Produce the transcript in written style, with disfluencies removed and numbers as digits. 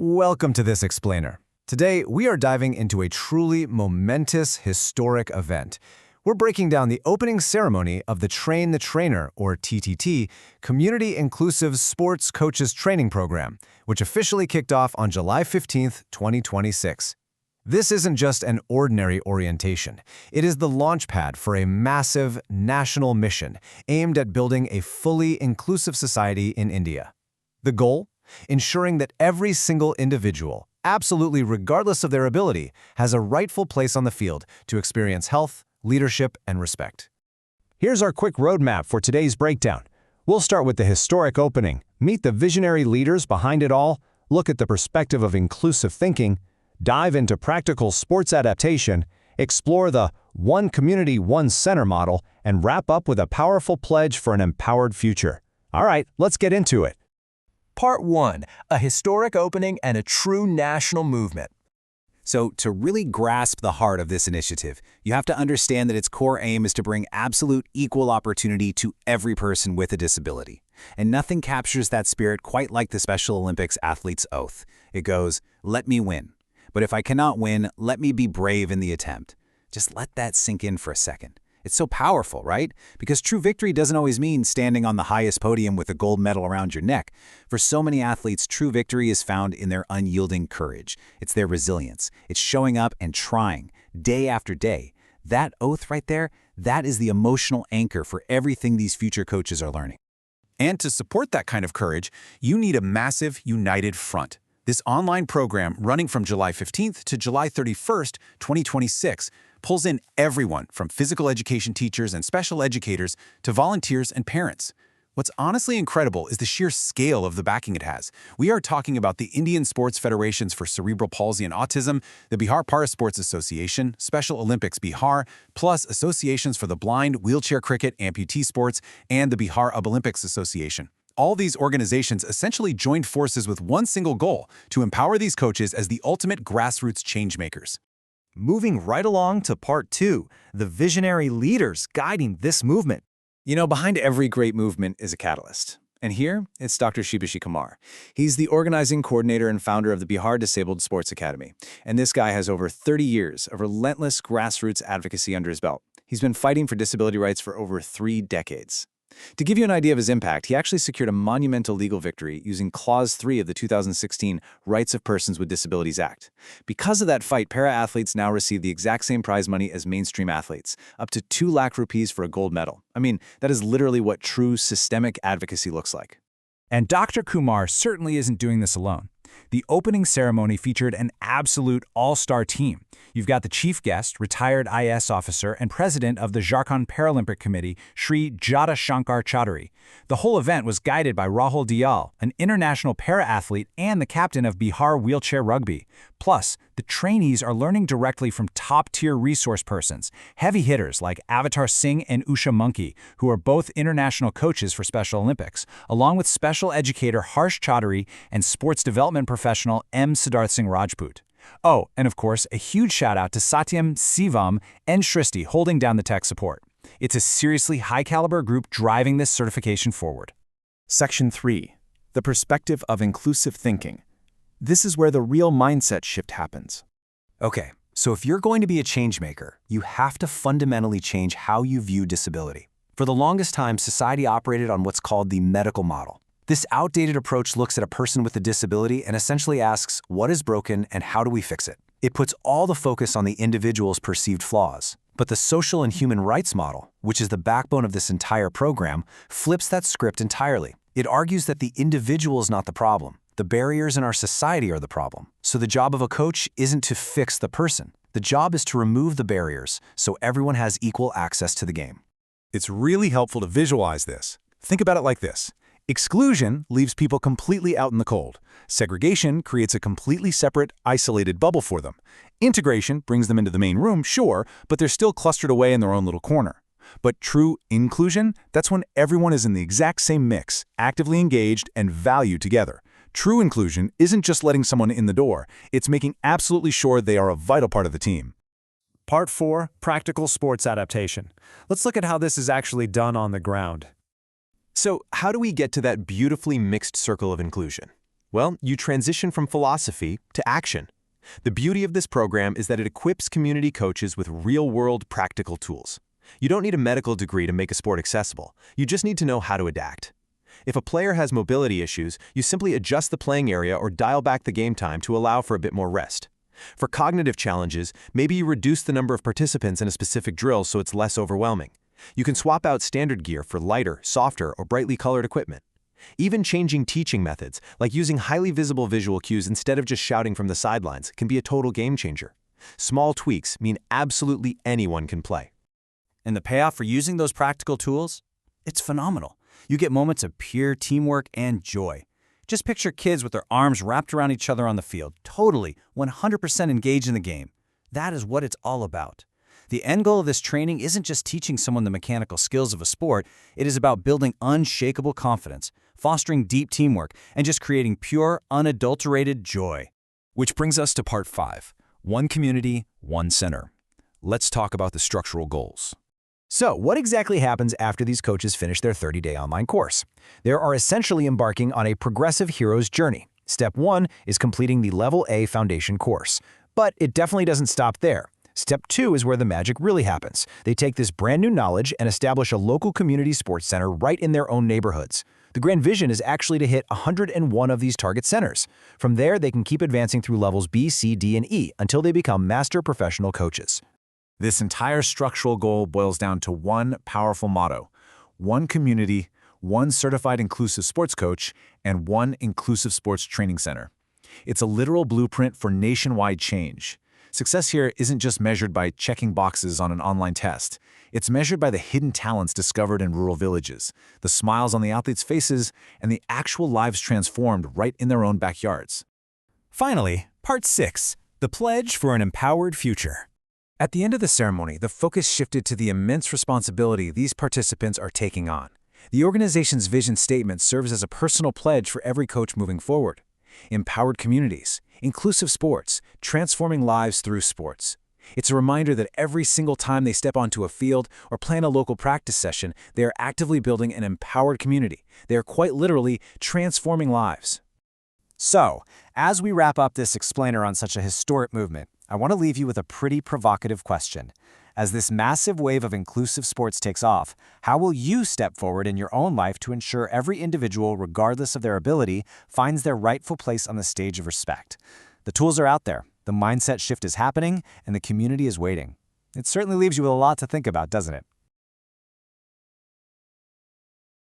Welcome to this explainer. Today, we are diving into a truly momentous, historic event. We're breaking down the opening ceremony of the Train the Trainer, or TTT, Community Inclusive Sports Coaches Training Program, which officially kicked off on July 15, 2026. This isn't just an ordinary orientation. It is the launchpad for a massive national mission aimed at building a fully inclusive society in India. The goal? Ensuring that every single individual, absolutely regardless of their ability, has a rightful place on the field to experience health, leadership, and respect. Here's our quick roadmap for today's breakdown. We'll start with the historic opening, meet the visionary leaders behind it all, look at the perspective of inclusive thinking, dive into practical sports adaptation, explore the One Community, One Center model, and wrap up with a powerful pledge for an empowered future. All right, let's get into it. Part 1. A historic opening and a true national movement. So, to really grasp the heart of this initiative, you have to understand that its core aim is to bring absolute equal opportunity to every person with a disability. And nothing captures that spirit quite like the Special Olympics athlete's oath. It goes, "Let me win. But if I cannot win, let me be brave in the attempt." Just let that sink in for a second. It's so powerful, right? Because true victory doesn't always mean standing on the highest podium with a gold medal around your neck. For so many athletes, true victory is found in their unyielding courage. It's their resilience. It's showing up and trying, day after day. That oath right there, that is the emotional anchor for everything these future coaches are learning. And to support that kind of courage, you need a massive, united front. This online program, running from July 15th to July 31st, 2026, pulls in everyone from physical education teachers and special educators to volunteers and parents. What's honestly incredible is the sheer scale of the backing it has. We are talking about the Indian Sports Federations for Cerebral Palsy and Autism, the Bihar Parasports Association, Special Olympics Bihar, plus associations for the blind, wheelchair cricket, amputee sports, and the Bihar Olympics Association. All these organizations essentially joined forces with one single goal: to empower these coaches as the ultimate grassroots changemakers. Moving right along to Part 2, the visionary leaders guiding this movement. You know, behind every great movement is a catalyst. And here, it's Dr. Shri Kumar. He's the organizing coordinator and founder of the Bihar Disabled Sports Academy. And this guy has over 30 years of relentless grassroots advocacy under his belt. He's been fighting for disability rights for over 3 decades. To give you an idea of his impact, he actually secured a monumental legal victory using Clause 3 of the 2016 Rights of Persons with Disabilities Act. Because of that fight, para-athletes now receive the exact same prize money as mainstream athletes, up to 2 lakh rupees for a gold medal. I mean, that is literally what true systemic advocacy looks like. And Dr. Kumar certainly isn't doing this alone. The opening ceremony featured an absolute all-star team. You've got the chief guest, retired IAS officer and president of the Jharkhand Paralympic Committee, Shri Jata Shankar Chaudhary. The whole event was guided by Rahul Diyal, an international para-athlete and the captain of Bihar Wheelchair Rugby. Plus, the trainees are learning directly from top-tier resource persons, heavy hitters like Avatar Singh and Usha Monkey, who are both international coaches for Special Olympics, along with special educator Harsh Chaudhary and sports development professional M. Siddharth Singh Rajput. Oh, and of course, a huge shout out to Satyam, Sivam, and Shri holding down the tech support. It's a seriously high-caliber group driving this certification forward. Section 3. The perspective of inclusive thinking. This is where the real mindset shift happens. Okay, so if you're going to be a changemaker, you have to fundamentally change how you view disability. For the longest time, society operated on what's called the medical model. This outdated approach looks at a person with a disability and essentially asks, what is broken and how do we fix it? It puts all the focus on the individual's perceived flaws. But the social and human rights model, which is the backbone of this entire program, flips that script entirely. It argues that the individual is not the problem. The barriers in our society are the problem. So the job of a coach isn't to fix the person. The job is to remove the barriers so everyone has equal access to the game. It's really helpful to visualize this. Think about it like this. Exclusion leaves people completely out in the cold. Segregation creates a completely separate, isolated bubble for them. Integration brings them into the main room, sure, but they're still clustered away in their own little corner. But true inclusion, that's when everyone is in the exact same mix, actively engaged and valued together. True inclusion isn't just letting someone in the door, it's making absolutely sure they are a vital part of the team. Part 4, practical sports adaptation. Let's look at how this is actually done on the ground. So, how do we get to that beautifully mixed circle of inclusion? Well, you transition from philosophy to action. The beauty of this program is that it equips community coaches with real-world practical tools. You don't need a medical degree to make a sport accessible. You just need to know how to adapt. If a player has mobility issues, you simply adjust the playing area or dial back the game time to allow for a bit more rest. For cognitive challenges, maybe you reduce the number of participants in a specific drill so it's less overwhelming. You can swap out standard gear for lighter, softer, or brightly colored equipment. Even changing teaching methods, like using highly visible visual cues instead of just shouting from the sidelines, can be a total game changer. Small tweaks mean absolutely anyone can play. And the payoff for using those practical tools? It's phenomenal. You get moments of pure teamwork and joy. Just picture kids with their arms wrapped around each other on the field, totally, 100% engaged in the game. That is what it's all about. The end goal of this training isn't just teaching someone the mechanical skills of a sport, it is about building unshakable confidence, fostering deep teamwork, and just creating pure, unadulterated joy. Which brings us to part 5, one community, one center. Let's talk about the structural goals. So, what exactly happens after these coaches finish their 30-day online course? They are essentially embarking on a progressive hero's journey. Step 1 is completing the Level A Foundation course. But it definitely doesn't stop there. Step 2 is where the magic really happens. They take this brand new knowledge and establish a local community sports center right in their own neighborhoods. The grand vision is actually to hit 101 of these target centers. From there, they can keep advancing through levels B, C, D, and E until they become master professional coaches. This entire structural goal boils down to one powerful motto: one community, one certified inclusive sports coach, and one inclusive sports training center. It's a literal blueprint for nationwide change. Success here isn't just measured by checking boxes on an online test. It's measured by the hidden talents discovered in rural villages, the smiles on the athletes' faces, and the actual lives transformed right in their own backyards. Finally, part 6, the pledge for an empowered future. At the end of the ceremony, the focus shifted to the immense responsibility these participants are taking on. The organization's vision statement serves as a personal pledge for every coach moving forward. Empowered communities, inclusive sports, transforming lives through sports. It's a reminder that every single time they step onto a field or plan a local practice session, they are actively building an empowered community. They are quite literally transforming lives. So, as we wrap up this explainer on such a historic movement, I want to leave you with a pretty provocative question. As this massive wave of inclusive sports takes off, how will you step forward in your own life to ensure every individual, regardless of their ability, finds their rightful place on the stage of respect? The tools are out there, the mindset shift is happening, and the community is waiting. It certainly leaves you with a lot to think about, doesn't it?